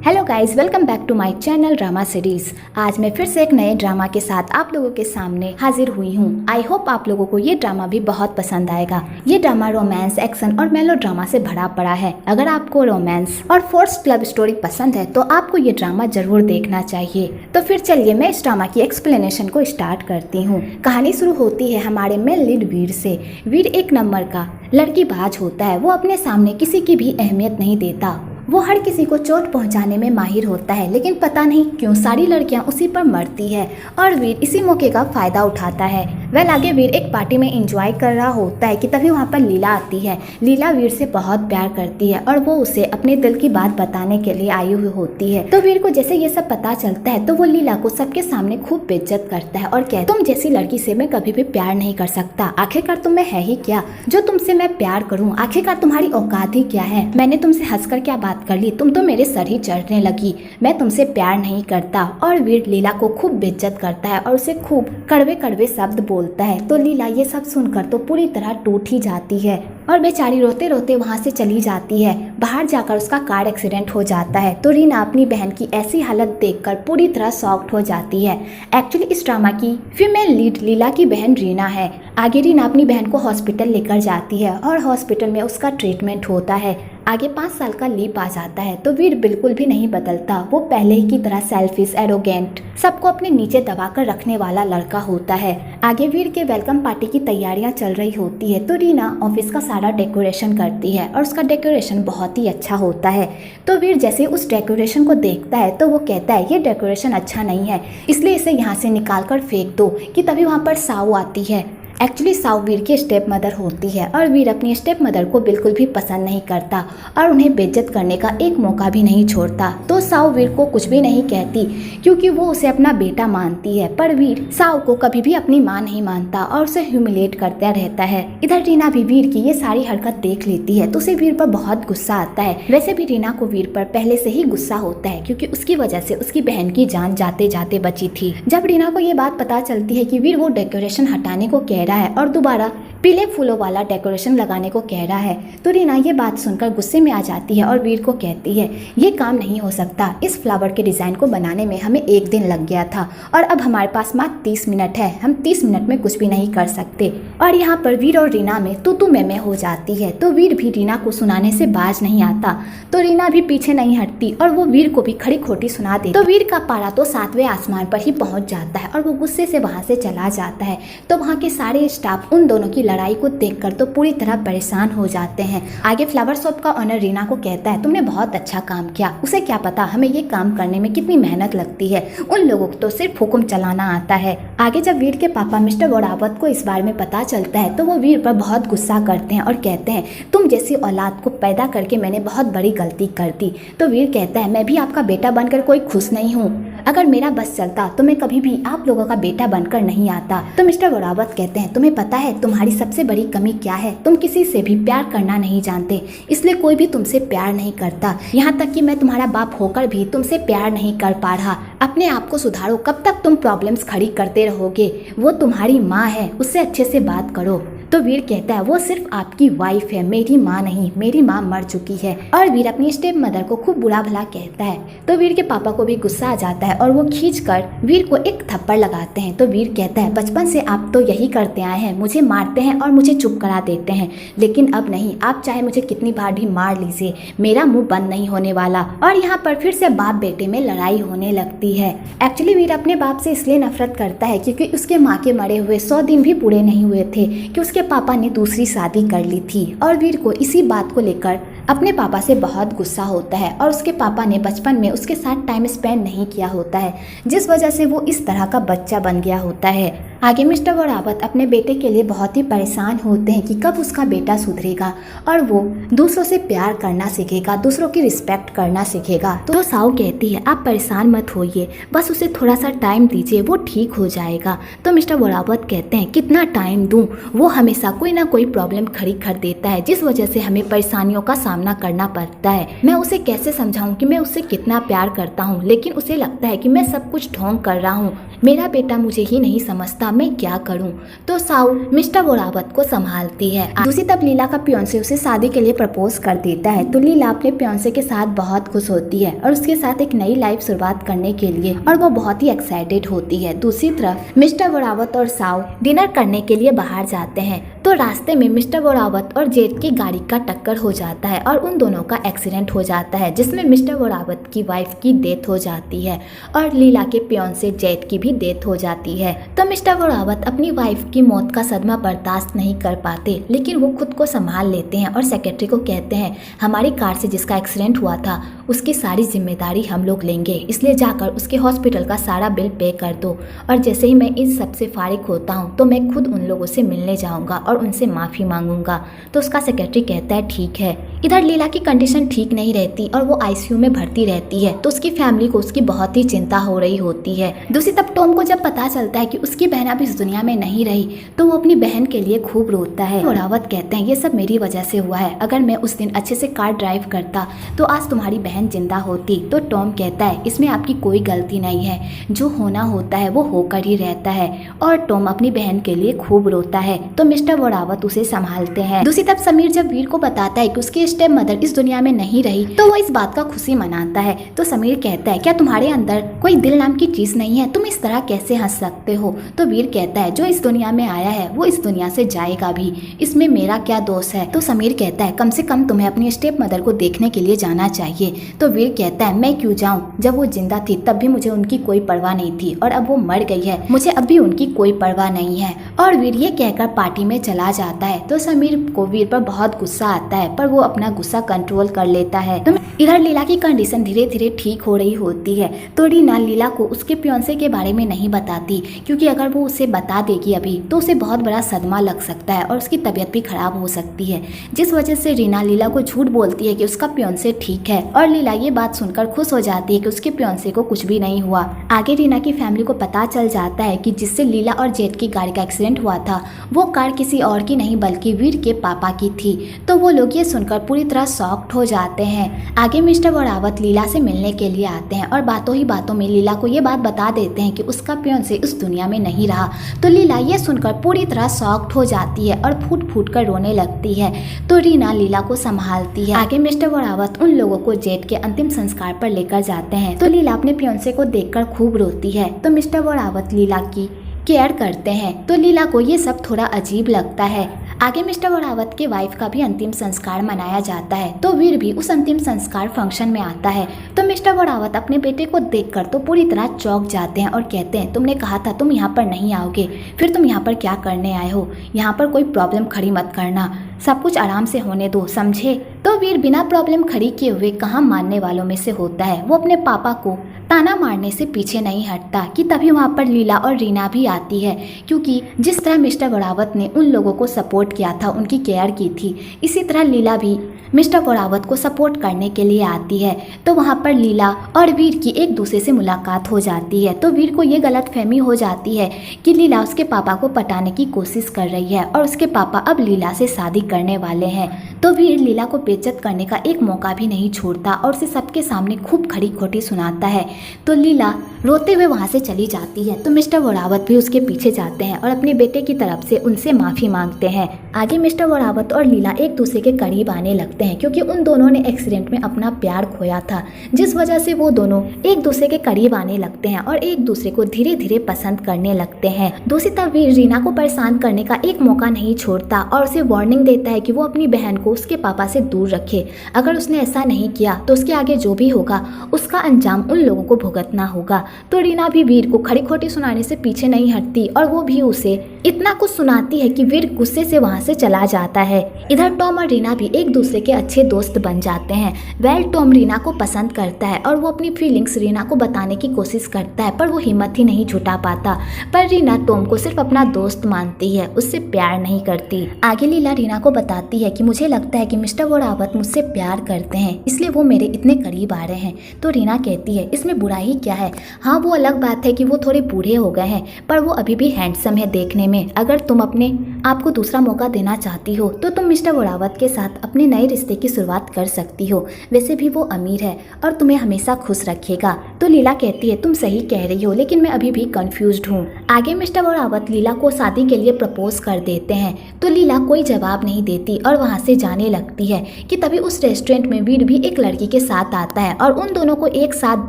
Hello guys, welcome back to my channel drama series. आज मैं फिर से एक नए ड्रामा के साथ आप लोगों के सामने हाजिर हुई हूँ। आई होप आप लोगों को ये ड्रामा भी बहुत पसंद आएगा। ये ड्रामा रोमांस, एक्शन और मेलो ड्रामा से भरा पड़ा है। अगर आपको रोमांस और फोर्स्ड लव स्टोरी पसंद है तो आपको ये ड्रामा जरूर देखना चाहिए। तो फिर चलिए मैं इस ड्रामा की एक्सप्लेनेशन को स्टार्ट करती हूँ। कहानी शुरू होती है हमारे मेन लीड वीर से। वीर एक नंबर का लड़कीबाज होता है। वो अपने सामने किसी की भी अहमियत नहीं देता। वो हर किसी को चोट पहुंचाने में माहिर होता है, लेकिन पता नहीं क्यों सारी लड़कियां उसी पर मरती है और वीर इसी मौके का फायदा उठाता है। आगे वीर एक पार्टी में एंजॉय कर रहा होता है कि तभी वहां पर लीला आती है। लीला वीर से बहुत प्यार करती है और वो उसे अपने दिल की बात बताने के लिए आई हुई होती है। तो वीर को जैसे ये सब पता चलता है तो वो लीला को सबके सामने खूब बेइज्जत करता है और कहता है, तुम जैसी लड़की से मैं कभी भी प्यार नहीं कर सकता। आखिरकार तुम में है ही क्या जो तुमसे मैं प्यार करूँ? आखिरकार तुम्हारी औकात ही क्या है? मैंने तुमसे हंसकर क्या बात कर ली? तुम तो मेरे सर ही चढ़ने लगी। मैं तुमसे प्यार नहीं करता। और वीर लीला को खूब बेइज्जत करता है और उसे खूब कड़वे कड़वे शब्द बोलता है। तो लीला ये सब सुनकर तो पूरी तरह टूट ही जाती है और बेचारी रोते रोते वहाँ से चली जाती है। बाहर जाकर उसका कार एक्सीडेंट हो जाता है। तो रीना अपनी बहन की ऐसी हालत देखकर पूरी तरह शॉक्ड हो जाती है। एक्चुअली इस ड्रामा की फीमेल लीड लीला की बहन रीना है। आगे रीना अपनी बहन को हॉस्पिटल लेकर जाती है और हॉस्पिटल में उसका ट्रीटमेंट होता है। आगे 5 साल का लीप आ जाता है। तो वीर बिल्कुल भी नहीं बदलता। वो पहले ही की तरह सेल्फिश, एरोगेंट, सबको अपने नीचे दबाकर रखने वाला लड़का होता है। आगे वीर के वेलकम पार्टी की तैयारियां चल रही होती है। तो रीना ऑफिस का सारा डेकोरेशन करती है और उसका डेकोरेशन बहुत ही अच्छा होता है। तो वीर जैसे उस डेकोरेशन को देखता है तो वो कहता है ये डेकोरेशन अच्छा नहीं है, इसलिए इसे यहाँ से निकाल कर फेंक दो। कि तभी वहाँ पर साऊ आती है। एक्चुअली साऊ वीर की स्टेप मदर होती है और वीर अपनी स्टेप मदर को बिल्कुल भी पसंद नहीं करता और उन्हें बेइज्जत करने का एक मौका भी नहीं छोड़ता। तो साऊ वीर को कुछ भी नहीं कहती क्योंकि वो उसे अपना बेटा मानती है। पर वीर साऊ को कभी भी अपनी माँ नहीं मानता और उसे ह्यूमिलेट करता रहता है। इधर रीना भी वीर की ये सारी हरकत देख लेती है तो उसे वीर पर बहुत गुस्सा आता है। वैसे भी रीना को वीर पर पहले से ही गुस्सा होता है क्योंकि उसकी वजह से उसकी बहन की जान जाते जाते बची थी। जब रीना को ये बात पता चलती है कि वीर वो डेकोरेशन हटाने को कह रहा है और दोबारा पीले फूलों वाला डेकोरेशन लगाने को कह रहा है तो रीना ये बात सुनकर गुस्से में आ जाती है और वीर को कहती है ये काम नहीं हो सकता। इस फ्लावर के डिज़ाइन को बनाने में हमें 1 दिन लग गया था और अब हमारे पास मात्र 30 मिनट है। हम 30 मिनट में कुछ भी नहीं कर सकते। और यहाँ पर वीर और रीना में तू मैं हो जाती है। तो वीर भी रीना को सुनाने से बाज नहीं आता। तो रीना भी पीछे नहीं हटती और वो वीर को भी खड़ी खोटी सुना देती। तो वीर का पारा तो 7वें आसमान पर ही पहुंच जाता है और वो गुस्से से वहाँ से चला जाता है। तो वहाँ के सारे स्टाफ उन दोनों की लड़ाई को देखकर तो पूरी तरह परेशान हो जाते हैं। आगे फ्लावर शॉप का ओनर रीना को कहता है तुमने बहुत अच्छा काम किया। उसे क्या पता हमें ये काम करने में कितनी मेहनत लगती है। उन लोगों को तो सिर्फ हुक्म चलाना आता है। आगे जब वीर के पापा मिस्टर वोरावत को इस बारे में पता चलता है तो वो वीर पर बहुत गुस्सा करते हैं और कहते हैं तुम जैसी औलाद को पैदा करके मैंने बहुत बड़ी गलती कर दी। तो वीर कहता है मैं भी आपका बेटा बनकर कोई खुश नहीं हूँ। अगर मेरा बस चलता तो मैं कभी भी आप लोगों का बेटा बनकर नहीं आता। तो मिस्टर वोरावत कहते हैं तुम्हें पता है तुम्हारी सबसे बड़ी कमी क्या है? तुम किसी से भी प्यार करना नहीं जानते, इसलिए कोई भी तुमसे प्यार नहीं करता। यहाँ तक कि मैं तुम्हारा बाप होकर भी तुमसे प्यार नहीं कर पा रहा। अपने आप को सुधारो। कब तक तुम प्रॉब्लम्स खड़ी करते रहोगे? वो तुम्हारी माँ है, उससे अच्छे से बात करो। तो वीर कहता है वो सिर्फ आपकी वाइफ है, मेरी माँ नहीं। मेरी माँ मर चुकी है। और वीर अपनी स्टेप मदर को खूब बुरा भला कहता है। तो वीर के पापा को भी गुस्सा आ जाता है और वो खींचकर वीर को एक थप्पड़ लगाते हैं। तो वीर कहता है बचपन से आप तो यही करते आए हैं, मुझे मारते हैं और मुझे चुप करा देते हैं, लेकिन अब नहीं। आप चाहे मुझे कितनी बार भी मार लीजिए, मेरा मुंह बंद नहीं होने वाला। और यहाँ पर फिर से बाप बेटे में लड़ाई होने लगती है। एक्चुअली वीर अपने बाप से इसलिए नफरत करता है क्योंकि उसके माँ के मरे हुए 100 दिन भी पूरे नहीं हुए थे कि उसके पापा ने दूसरी शादी कर ली थी। और वीर को इसी बात को लेकर अपने पापा से बहुत गुस्सा होता है और उसके पापा ने बचपन में उसके साथ टाइम स्पेंड नहीं किया होता है, जिस वजह से वो इस तरह का बच्चा बन गया होता है। आगे मिस्टर वोरावत अपने बेटे के लिए बहुत ही परेशान होते हैं कि कब उसका बेटा सुधरेगा और वो दूसरों से प्यार करना सीखेगा, दूसरों की रिस्पेक्ट करना सीखेगा। तो साऊ कहती है आप परेशान मत होइए, बस उसे थोड़ा सा टाइम दीजिए, वो ठीक हो जाएगा। तो मिस्टर वोरावत कहते हैं कितना टाइम दूं? वो हमेशा कोई ना कोई प्रॉब्लम खड़ी कर देता है, जिस वजह से हमें परेशानियों का सामना करना पड़ता है। मैं उसे कैसे समझाऊं कि मैं उससे कितना प्यार करता हूं, लेकिन उसे लगता है कि मैं सब कुछ ढोंग कर रहा हूं। मेरा बेटा मुझे ही नहीं समझता पता मैं क्या करूं। तो साउ मिस्टर वोरावत को संभालती है। दूसरी तरफ लीला का पियोंसे उसे शादी के लिए प्रपोज कर देता है। तो लीला अपने पियोंसे के साथ बहुत खुश होती है और उसके साथ एक नई लाइफ शुरुआत करने के लिए, और वो बहुत ही एक्साइटेड होती है। दूसरी तरफ मिस्टर वोरावत और साउ डिनर करने के लिए बाहर जाते हैं। तो रास्ते में मिस्टर वोरावत और जेट की गाड़ी का टक्कर हो जाता है और उन दोनों का एक्सीडेंट हो जाता है, जिसमें मिस्टर वोरावत की वाइफ की डेथ हो जाती है और लीला के पियोंसे जेट की भी डेथ हो जाती है। तो मिस्टर वोरावत अपनी वाइफ की मौत का सदमा बर्दाश्त नहीं कर पाते, लेकिन वो खुद को संभाल लेते हैं और सेक्रेटरी को कहते हैं हमारी कार से जिसका एक्सीडेंट हुआ था उसकी सारी जिम्मेदारी हम लोग लेंगे, इसलिए जाकर उसके हॉस्पिटल का सारा बिल पे कर दो। और जैसे ही मैं इस सब से फारिग होता हूँ तो मैं खुद उन लोगों से मिलने जाऊँगा और उनसे माफ़ी मांगूंगा। तो उसका सेक्रेटरी कहता है ठीक है। इधर लीला की कंडीशन ठीक नहीं रहती और वो आईसीयू में भर्ती रहती है। तो उसकी फैमिली को उसकी बहुत ही चिंता हो रही होती है। दूसरी तरफ टॉम को जब पता चलता है कि उसकी बहन अब इस दुनिया में नहीं रही तो वो अपनी बहन के लिए खूब रोता है। वोरावत कहते हैं ये सब मेरी वजह से हुआ है, अगर मैं उस दिन अच्छे से कार ड्राइव करता तो आज तुम्हारी बहन जिंदा होती। तो टॉम कहता है इसमें आपकी कोई गलती नहीं है, जो होना होता है वो होकर ही रहता है। और टॉम अपनी बहन के लिए खूब रोता है। तो मिस्टर वोरावत उसे संभालते हैं। दूसरी तरफ समीर जब वीर को बताता है कि उसकी स्टेप मदर इस दुनिया में नहीं रही तो वो इस बात का खुशी मनाता है। तो समीर कहता है क्या तुम्हारे अंदर कोई दिल नाम की चीज नहीं है, तुम इस तरह कैसे हंस सकते हो। तो वीर कहता है जो इस दुनिया में आया है वो इस दुनिया से जाएगा भी, इसमें मेरा क्या दोष है। तो समीर कहता है कम से कम तुम्हें अपनी स्टेप मदर को देखने के लिए जाना चाहिए। तो वीर कहता है मैं क्यों जाऊं, जब वो जिंदा थी तब भी मुझे उनकी कोई परवाह नहीं थी और अब वो मर गई है, मुझे अब भी उनकी कोई परवाह नहीं है। और वीर ये कहकर पार्टी में चला जाता है। तो समीर को वीर पर बहुत गुस्सा आता है पर वो अपना गुस्सा कंट्रोल कर लेता है। तो इधर लीला की कंडीशन धीरे धीरे ठीक हो रही होती है। तो रीना लीला को उसके पियोंसे के बारे में नहीं बताती, क्योंकि अगर वो उसे बता देगी अभी तो उसे बहुत बड़ा सदमा लग सकता है और उसकी तबीयत भी खराब हो सकती है, जिस वजह से रीना लीला को झूठ बोलती है कि उसका पियोंसे ठीक है। और लीला ये बात सुनकर खुश हो जाती है कि उसके पियोंसे को कुछ भी नहीं हुआ। आगे रीना की फैमिली को पता चल जाता है कि जिससे लीला और जेट की गाड़ी का एक्सीडेंट हुआ था वो कार किसी और की नहीं बल्कि वीर के पापा की थी। तो वो लोग ये सुनकर पूरी तरह शॉक्ड हो जाते हैं। आगे मिस्टर वोरावत लीला से मिलने के लिए आते हैं और बातों ही बातों में लीला को ये बात बता देते हैं कि उसका पियोंसे इस दुनिया में नहीं रहा। तो लीला ये सुनकर पूरी तरह शॉक्ड हो जाती है और फूट फूट कर रोने लगती है। तो रीना लीला को संभालती है। आगे मिस्टर वोरावत उन लोगों को जेट के अंतिम संस्कार पर लेकर जाते हैं। तो लीला अपने पियोंसे को देखकर खूब रोती है। तो मिस्टर वोरावत लीला की केयर करते हैं। तो लीला को ये सब थोड़ा अजीब लगता है। आगे मिस्टर वोरावत के वाइफ का भी अंतिम संस्कार मनाया जाता है। तो वीर भी उस अंतिम संस्कार फंक्शन में आता है। तो मिस्टर वोरावत अपने बेटे को देखकर तो पूरी तरह चौंक जाते हैं और कहते हैं तुमने कहा था तुम यहाँ पर नहीं आओगे, फिर तुम यहाँ पर क्या करने आए हो। यहाँ पर कोई प्रॉब्लम खड़ी मत करना, सब कुछ आराम से होने दो, समझे। तो वीर बिना प्रॉब्लम खड़ी किए हुए कहाँ मानने वालों में से होता है। वो अपने पापा को ताना मारने से पीछे नहीं हटता कि तभी वहाँ पर लीला और रीना भी आती है, क्योंकि जिस तरह मिस्टर वोरावत ने उन लोगों को सपोर्ट किया था, उनकी केयर की थी, इसी तरह लीला भी मिस्टर वोरावत को सपोर्ट करने के लिए आती है। तो वहाँ पर लीला और वीर की एक दूसरे से मुलाकात हो जाती है। तो वीर को ये गलतफहमी हो जाती है कि लीला उसके पापा को पटाने की कोशिश कर रही है और उसके पापा अब लीला से शादी करने वाले हैं। तो वीर लीला को बेइज्जत करने का एक मौका भी नहीं छोड़ता और उसे सबके सामने खूब खड़ी खोटी सुनाता है। तो लीला रोते हुए वहाँ से चली जाती है। तो मिस्टर वोरावत भी उसके पीछे जाते हैं और अपने बेटे की तरफ से उनसे माफ़ी मांगते हैं। आगे मिस्टर वोरावत और लीला एक दूसरे के करीब आने लगते हैं, क्योंकि उन दोनों ने एक्सीडेंट में अपना प्यार खोया था, जिस वजह से वो दोनों एक दूसरे के करीब आने लगते हैं और एक दूसरे को धीरे धीरे पसंद करने लगते हैं। दूसरी तरफ वीर रीना को परेशान करने का एक मौका नहीं छोड़ता और उसे वार्निंग देता है कि वो अपनी बहन को उसके पापा से दूर रखे। अगर उसने ऐसा नहीं किया तो उसके आगे जो भी होगा उसका अंजाम उन लोगों को भुगतना होगा। तो रीना भी वीर को खड़ी खोटी सुनाने से पीछे नहीं हटती और वो भी उसे इतना कुछ सुनाती है कि वीर गुस्से से वहाँ से चला जाता है। इधर टॉम और रीना भी एक दूसरे के अच्छे दोस्त बन जाते हैं। टॉम रीना को पसंद करता है और वो अपनी फीलिंग्स रीना को बताने की कोशिश करता है, पर वो हिम्मत ही नहीं जुटा पाता। पर रीना टॉम को सिर्फ अपना दोस्त मानती है, उससे प्यार नहीं करती। आगे लीला रीना को बताती है कि मुझे लगता है कि मिस्टर वोरावत मुझसे प्यार करते हैं, इसलिए वो मेरे इतने करीब आ रहे हैं। तो रीना कहती है इसमें बुराई क्या है। हाँ, वो अलग बात है कि वो थोड़े बूढ़े हो गए हैं, पर वो अभी भी हैंडसम है देखने में। अगर तुम अपने आपको दूसरा मौका देना चाहती हो तो तुम मिस्टर वोरावत के साथ अपने नए रिश्ते की शुरुआत कर सकती हो। वैसे भी वो अमीर है और तुम्हें हमेशा खुश रखेगा। तो लीला कहती है तुम सही कह रही हो, लेकिन मैं अभी भी कंफ्यूज्ड हूँ। आगे मिस्टर वोरावत लीला को शादी के लिए प्रपोज कर देते हैं तो लीला कोई जवाब नहीं देती और वहाँ से जाने लगती है कि तभी उस रेस्टोरेंट में वीर भी एक लड़की के साथ आता है और उन दोनों को एक साथ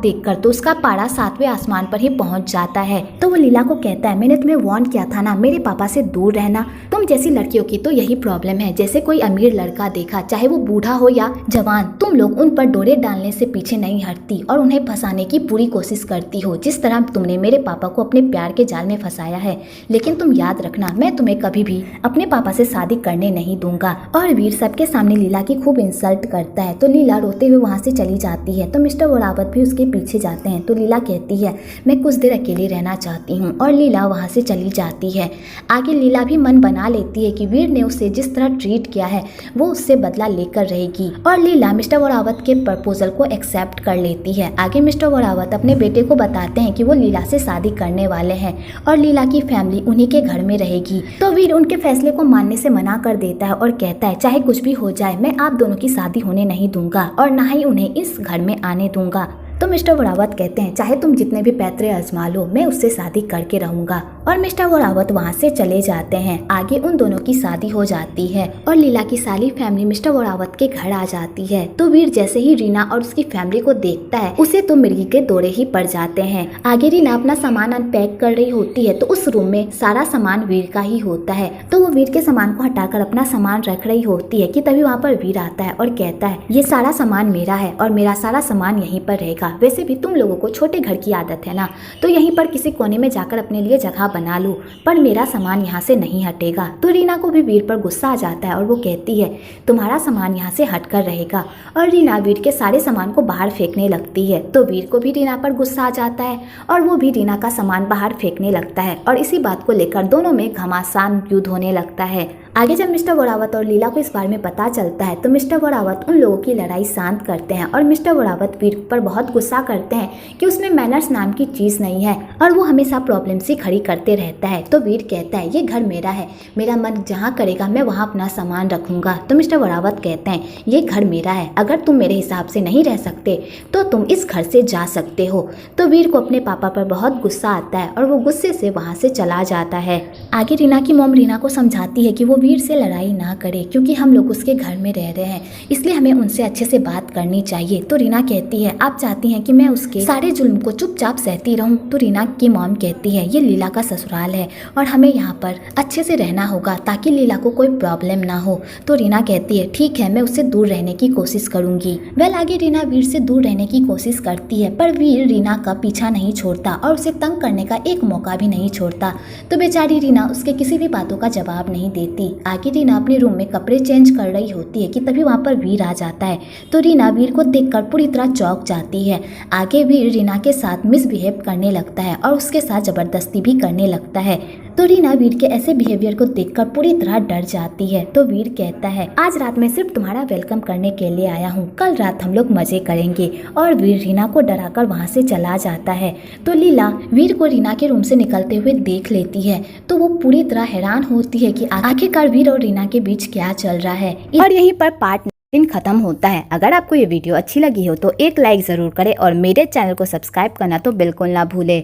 देखकर तो उसका पारा 7वें आसमान पर ही पहुंच जाता है। तो वो लीला को कहता है मैंने तुम्हें वार्न किया था ना, मेरे पापा से दूर रहना। तुम जैसी लड़कियों की तो यही प्रॉब्लम है, जैसे कोई अमीर लड़का देखा चाहे वो बूढ़ा हो या जवान, तुम लोग उन पर डोरे डालने से पीछे नहीं हटती और उन्हें फंसाने की पूरी कोशिश करती हो, जिस तरह तुमने मेरे पापा को अपने प्यार के जाल में फंसाया है। लेकिन तुम याद रखना मैं तुम्हें कभी भी अपने पापा से शादी करने नहीं दूंगा। और वीर सबके सामने लीला की खूब इंसल्ट करता है तो लीला रोते हुए वहाँ से चली जाती है। तो मिस्टर वोरावत भी उसके पीछे जाते हैं तो लीला कहती है मैं कुछ देर अकेले रहना चाहती हूँ और लीला वहाँ से चली जाती है। आगे लीला भी मन बना लेती है कि वीर ने उसे जिस तरह ट्रीट किया है वो उससे बदला लेकर रहेगी और लीला मिस्टर वोरावत के प्रपोजल को एक्सेप्ट कर लेती है। आगे मिस्टर वोरावत अपने बेटे को बताते हैं कि वो लीला से शादी करने वाले हैं और लीला की फैमिली उन्हीं के घर में रहेगी। तो वीर उनके फैसले को मानने से मना कर देता है और कहता है चाहे कुछ भी हो जाए मैं आप दोनों की शादी होने नहीं दूंगा और ना ही उन्हें इस घर में आने दूंगा। तो मिस्टर वोरावत कहते हैं चाहे तुम जितने भी पैतरे आजमा लो मैं उससे शादी करके रहूंगा और मिस्टर वोरावत वहाँ से चले जाते हैं। आगे उन दोनों की शादी हो जाती है और लीला की सारी फैमिली मिस्टर वोरावत के घर आ जाती है। तो वीर जैसे ही रीना और उसकी फैमिली को देखता है उसे तो मिर्गी के दौरे ही पड़ जाते हैं। आगे रीना अपना सामान अनपैक कर रही होती है तो उस रूम में सारा सामान वीर का ही होता है। तो वो वीर के सामान को हटाकर अपना सामान रख रही होती है कि तभी वहाँ पर वीर आता है और कहता है ये सारा सामान मेरा है और मेरा सारा सामान यहीं पर रहेगा। वैसे भी तुम लोगों को छोटे घर की आदत है ना, तो यहीं पर किसी कोने में जाकर अपने लिए जगह बना लो, पर मेरा सामान यहाँ से नहीं हटेगा। तो रीना को भी वीर पर गुस्सा आ जाता है और वो कहती है तुम्हारा सामान यहाँ से हटकर रहेगा और रीना वीर के सारे सामान को बाहर फेंकने लगती है। तो वीर को भी रीना पर गुस्सा आ जाता है और वो भी रीना का सामान बाहर फेंकने लगता है और इसी बात को लेकर दोनों में घमासान युद्ध होने लगता है। आगे जब मिस्टर वोरावत और लीला को इस बारे में पता चलता है तो मिस्टर वोरावत उन लोगों की लड़ाई शांत करते हैं और मिस्टर वोरावत वीर पर बहुत गुस्सा करते हैं कि उसमें मैनर्स नाम की चीज़ नहीं है और वो हमेशा प्रॉब्लम सी खड़ी करते रहता है। तो वीर कहता है ये घर मेरा है, मेरा मन जहाँ करेगा मैं वहाँ अपना सामान रखूंगा। तो मिस्टर वोरावत कहते हैं ये घर मेरा है, अगर तुम मेरे हिसाब से नहीं रह सकते तो तुम इस घर से जा सकते हो। तो वीर को अपने पापा पर बहुत गुस्सा आता है और वो गुस्से से वहाँ से चला जाता है। आगे रीना की मॉम रीना को समझाती है कि वो वीर से लड़ाई ना करे क्योंकि हम लोग उसके घर में रह रहे हैं, इसलिए हमें उनसे अच्छे से बात करनी चाहिए। तो रीना कहती है आप चाहती हैं कि मैं उसके सारे जुल्म को चुपचाप सहती रहूं। तो रीना की मॉम कहती है ये लीला का ससुराल है और हमें यहाँ पर अच्छे से रहना होगा ताकि लीला को कोई प्रॉब्लम ना हो। तो रीना कहती है ठीक है मैं उससे दूर रहने की कोशिश करूंगी। आगे रीना वीर से दूर रहने की कोशिश करती है पर वीर रीना का पीछा नहीं छोड़ता और उसे तंग करने का एक मौका भी नहीं छोड़ता। तो बेचारी रीना उसके किसी भी बातों का जवाब नहीं देती। आगे रीना अपने रूम में कपड़े चेंज कर रही होती है कि तभी वहाँ पर वीर आ जाता है। तो रीना वीर को देखकर पूरी तरह चौंक जाती है। आगे वीर रीना के साथ मिसबिहेव करने लगता है और उसके साथ जबरदस्ती भी करने लगता है। तो रीना वीर के ऐसे बिहेवियर को देखकर पूरी तरह डर जाती है। तो वीर कहता है आज रात मैं सिर्फ तुम्हारा वेलकम करने के लिए आया हूँ, कल रात हम लोग मजे करेंगे। और वीर रीना को डराकर वहाँ से चला जाता है। तो लीला वीर को रीना के रूम से निकलते हुए देख लेती है तो वो पूरी तरह हैरान होती है कि आखिरकार वीर और रीना के बीच क्या चल रहा है। और यहीं पर पार्ट 9 खत्म होता है। अगर आपको ये वीडियो अच्छी लगी हो तो एक लाइक जरूर करें और मेरे चैनल को सब्सक्राइब करना तो बिल्कुल ना भूले।